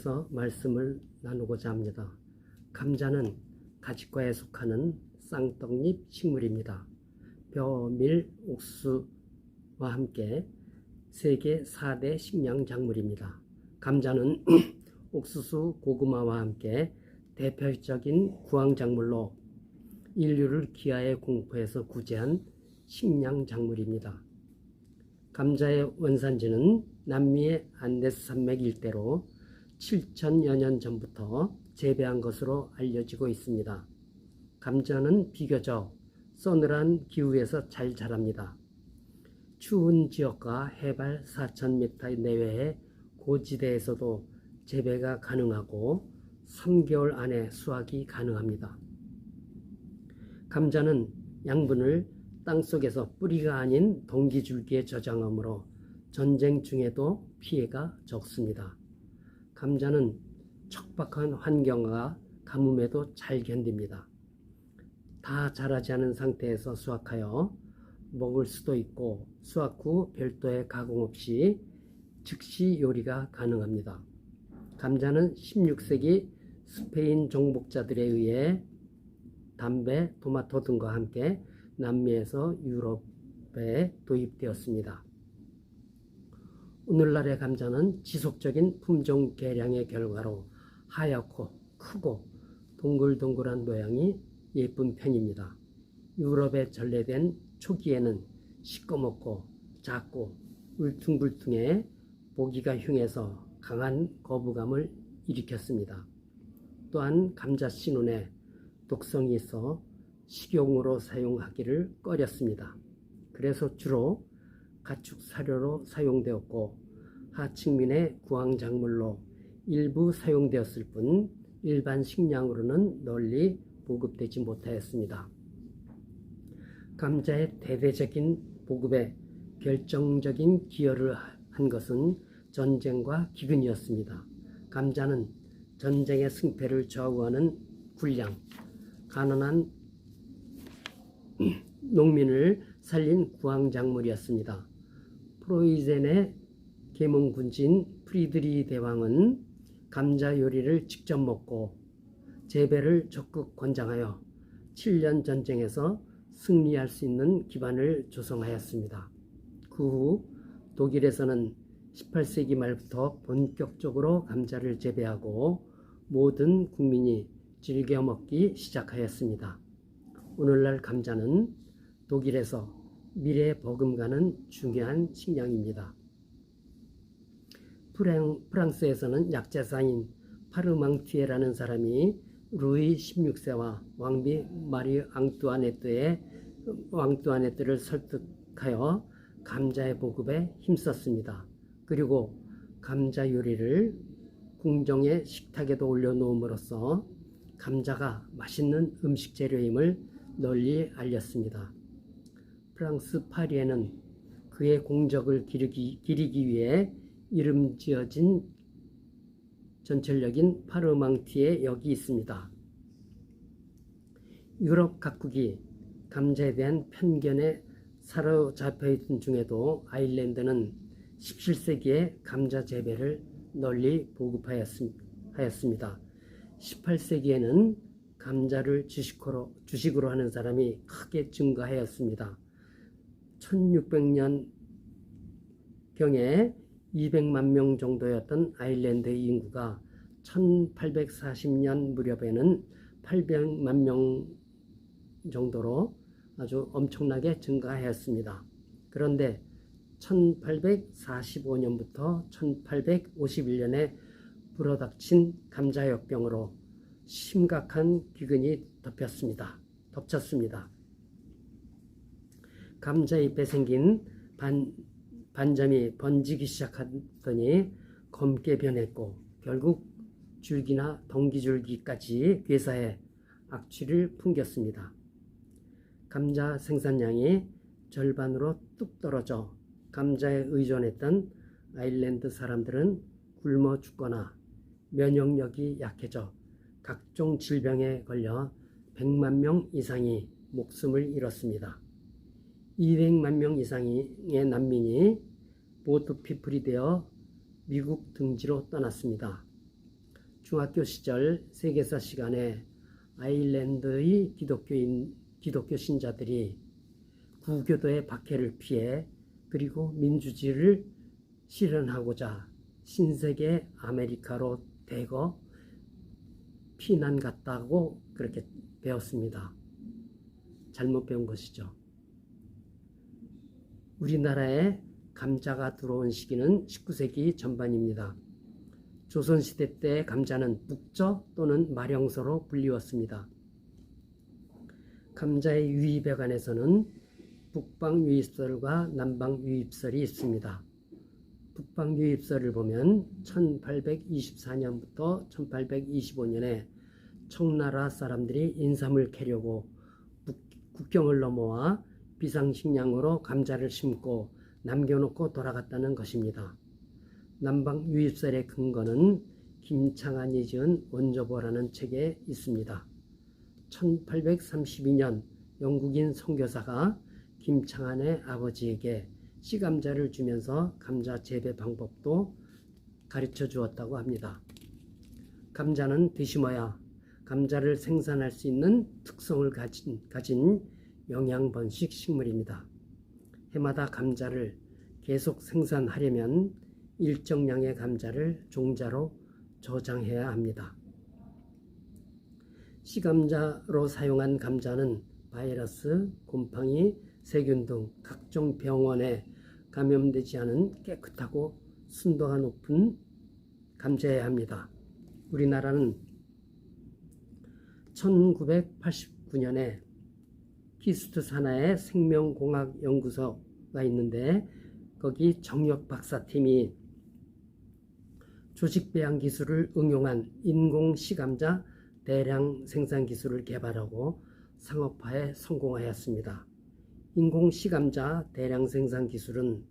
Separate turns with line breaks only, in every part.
대해서 말씀을 나누고자 합니다. 감자는 가지과에 속하는 쌍떡잎 식물입니다. 벼, 밀, 옥수수와 함께 세계 4대 식량 작물입니다. 감자는 옥수수, 고구마와 함께 대표적인 구황작물로 인류를 기아의 공포에서 구제한 식량 작물입니다. 감자의 원산지는 남미의 안데스 산맥 일대로 7천여 년 전부터 재배한 것으로 알려지고 있습니다. 감자는 비교적 서늘한 기후에서 잘 자랍니다. 추운 지역과 해발 4,000m 내외의 고지대에서도 재배가 가능하고 3개월 안에 수확이 가능합니다. 감자는 양분을 땅속에서 뿌리가 아닌 동기줄기에 저장하므로 전쟁 중에도 피해가 적습니다. 감자는 척박한 환경과 가뭄에도 잘 견딥니다. 다 자라지 않은 상태에서 수확하여 먹을 수도 있고 수확 후 별도의 가공 없이 즉시 요리가 가능합니다. 감자는 16세기 스페인 정복자들에 의해 담배, 토마토 등과 함께 남미에서 유럽에 도입되었습니다. 오늘날의 감자는 지속적인 품종 개량의 결과로 하얗고 크고 동글동글한 모양이 예쁜 편입니다. 유럽에 전래된 초기에는 시꺼멓고 작고 울퉁불퉁해 보기가 흉해서 강한 거부감을 일으켰습니다. 또한 감자 씨눈에 독성이 있어 식용으로 사용하기를 꺼렸습니다. 그래서 주로 가축 사료로 사용되었고 하층민의 구황작물로 일부 사용되었을 뿐 일반 식량으로는 널리 보급되지 못하였습니다. 감자의 대대적인 보급에 결정적인 기여를 한 것은 전쟁과 기근이었습니다. 감자는 전쟁의 승패를 좌우하는 군량, 가난한 농민을 살린 구황작물이었습니다. 프로이센의 계몽군주인 프리드리 대왕은 감자 요리를 직접 먹고 재배를 적극 권장하여 7년 전쟁에서 승리할 수 있는 기반을 조성하였습니다. 그 후 독일에서는 18세기 말부터 본격적으로 감자를 재배하고 모든 국민이 즐겨 먹기 시작하였습니다. 오늘날 감자는 독일에서 미래 버금가는 중요한 식량입니다. 프랑스에서는 약자사인 파르망티에라는 사람이 루이 16세와 왕비 마리 앙뚜아네트를 설득하여 감자의 보급에 힘썼습니다. 그리고 감자 요리를 궁정의 식탁에도 올려놓음으로써 감자가 맛있는 음식 재료임을 널리 알렸습니다. 프랑스 파리에는 그의 공적을 기리기 위해 이름 지어진 전철역인 파르망티에 역이 있습니다. 유럽 각국이 감자에 대한 편견에 사로잡혀 있던 중에도 아일랜드는 17세기에 감자 재배를 널리 보급하였습니다. 18세기에는 감자를 주식으로 하는 사람이 크게 증가하였습니다. 1600년경에 200만 명 정도였던 아일랜드의 인구가 1840년 무렵에는 800만 명 정도로 아주 엄청나게 증가하였습니다. 그런데 1845년부터 1851년에 불어닥친 감자역병으로 심각한 기근이 덮쳤습니다. 감자잎에 생긴 반점이 번지기 시작하더니 검게 변했고 결국 줄기나 동기줄기까지 괴사해 악취를 풍겼습니다. 감자 생산량이 절반으로 뚝 떨어져 감자에 의존했던 아일랜드 사람들은 굶어 죽거나 면역력이 약해져 각종 질병에 걸려 100만 명 이상이 목숨을 잃었습니다. 200만 명 이상의 난민이 보트 피플이 되어 미국 등지로 떠났습니다. 중학교 시절 세계사 시간에 아일랜드의 기독교 신자들이 구교도의 박해를 피해 그리고 민주주의를 실현하고자 신세계 아메리카로 대거 피난 갔다고 그렇게 배웠습니다. 잘못 배운 것이죠. 우리나라에 감자가 들어온 시기는 19세기 전반입니다. 조선시대 때 감자는 북저 또는 마령서로 불리웠습니다. 감자의 유입에 관해서는 북방 유입설과 남방 유입설이 있습니다. 북방 유입설을 보면 1824년부터 1825년에 청나라 사람들이 인삼을 캐려고 국경을 넘어와 비상식량으로 감자를 심고 남겨놓고 돌아갔다는 것입니다. 남방 유입설의 근거는 김창환이 지은 원조보라는 책에 있습니다. 1832년 영국인 선교사가 김창환의 아버지에게 씨감자를 주면서 감자 재배 방법도 가르쳐 주었다고 합니다. 감자는 되심어야 감자를 생산할 수 있는 특성을 가진 영양번식 식물입니다. 해마다 감자를 계속 생산하려면 일정량의 감자를 종자로 저장해야 합니다. 씨감자로 사용한 감자는 바이러스, 곰팡이, 세균 등 각종 병원에 감염되지 않은 깨끗하고 순도가 높은 감자여야 합니다. 우리나라는 1989년에 키스트 산하의 생명공학연구소가 있는데 거기 정역 박사팀이 조직배양 기술을 응용한 인공 씨감자 대량 생산 기술을 개발하고 상업화에 성공하였습니다. 인공 씨감자 대량 생산 기술은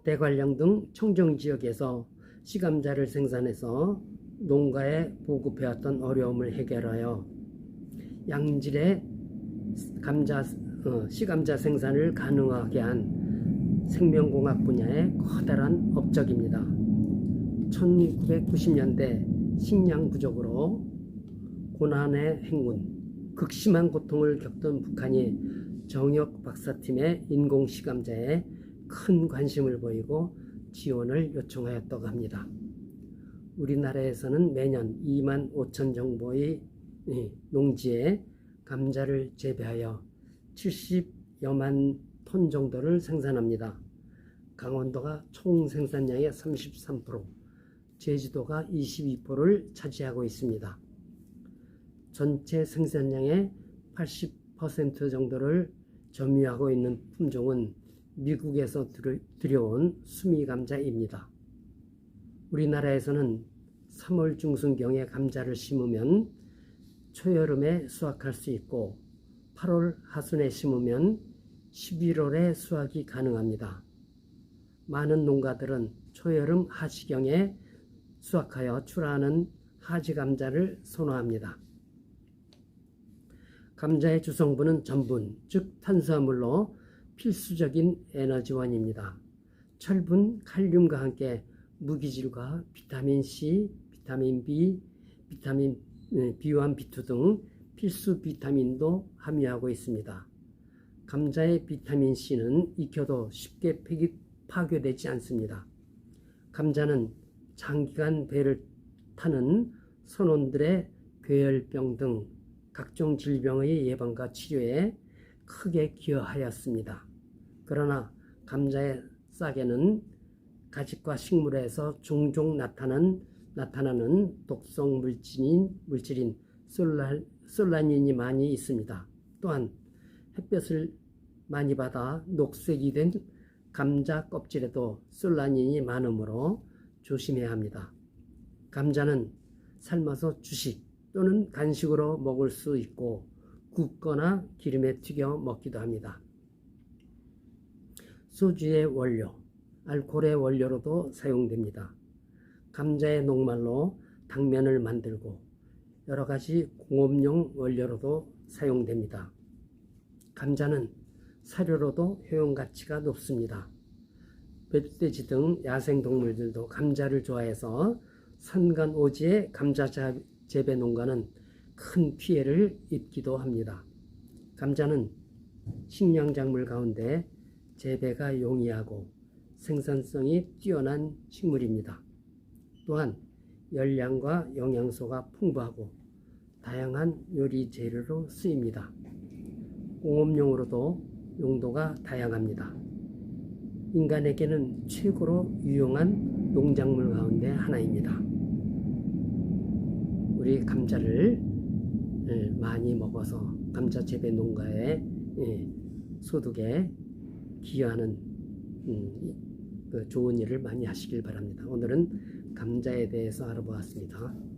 대관령 등 청정 지역에서 씨감자를 생산해서 농가에 보급해왔던 어려움을 해결하여 양질의 씨감자 생산을 가능하게 한 생명공학 분야의 커다란 업적입니다. 1990년대 식량 부족으로 고난의 행군, 극심한 고통을 겪던 북한이 정역 박사팀의 인공 씨감자에 큰 관심을 보이고 지원을 요청하였다고 합니다. 우리나라에서는 매년 2만 5천 정도의 농지에 감자를 재배하여 70여만 톤 정도를 생산합니다. 강원도가 총 생산량의 33%, 제주도가 22%를 차지하고 있습니다. 전체 생산량의 80% 정도를 점유하고 있는 품종은 미국에서 들여온 수미감자입니다. 우리나라에서는 3월 중순경에 감자를 심으면 초여름에 수확할 수 있고 8월 하순에 심으면 11월에 수확이 가능합니다. 많은 농가들은 초여름 하시경에 수확하여 출하하는 하지감자를 선호합니다. 감자의 주성분은 전분, 즉 탄수화물로 필수적인 에너지원입니다. 철분, 칼륨과 함께 무기질과 비타민 C, 비타민 B, 비타민 B1, B2 등 필수 비타민도 함유하고 있습니다. 감자의 비타민 C는 익혀도 쉽게 파괴되지 않습니다. 감자는 장기간 배를 타는 선원들의 괴혈병 등 각종 질병의 예방과 치료에 크게 기여하였습니다. 그러나 감자의 싹에는 가직과 식물에서 종종 나타나는 독성 물질인 솔라닌이 많이 있습니다. 또한 햇볕을 많이 받아 녹색이 된 감자 껍질에도 솔라닌이 많으므로 조심해야 합니다. 감자는 삶아서 주식 또는 간식으로 먹을 수 있고 굽거나 기름에 튀겨 먹기도 합니다. 소주의 원료, 알코올의 원료로도 사용됩니다. 감자의 녹말로 당면을 만들고 여러 가지 공업용 원료로도 사용됩니다. 감자는 사료로도 효용 가치가 높습니다. 멧돼지 등 야생동물들도 감자를 좋아해서 산간 오지의 감자 재배 농가는 큰 피해를 입기도 합니다. 감자는 식량작물 가운데 재배가 용이하고 생산성이 뛰어난 식물입니다. 또한 열량과 영양소가 풍부하고 다양한 요리 재료로 쓰입니다. 공업용으로도 용도가 다양합니다. 인간에게는 최고로 유용한 농작물 가운데 하나입니다. 우리 감자를 많이 먹어서 감자 재배 농가의 소득에 기여하는 좋은 일을 많이 하시길 바랍니다. 오늘은 감자에 대해서 알아보았습니다.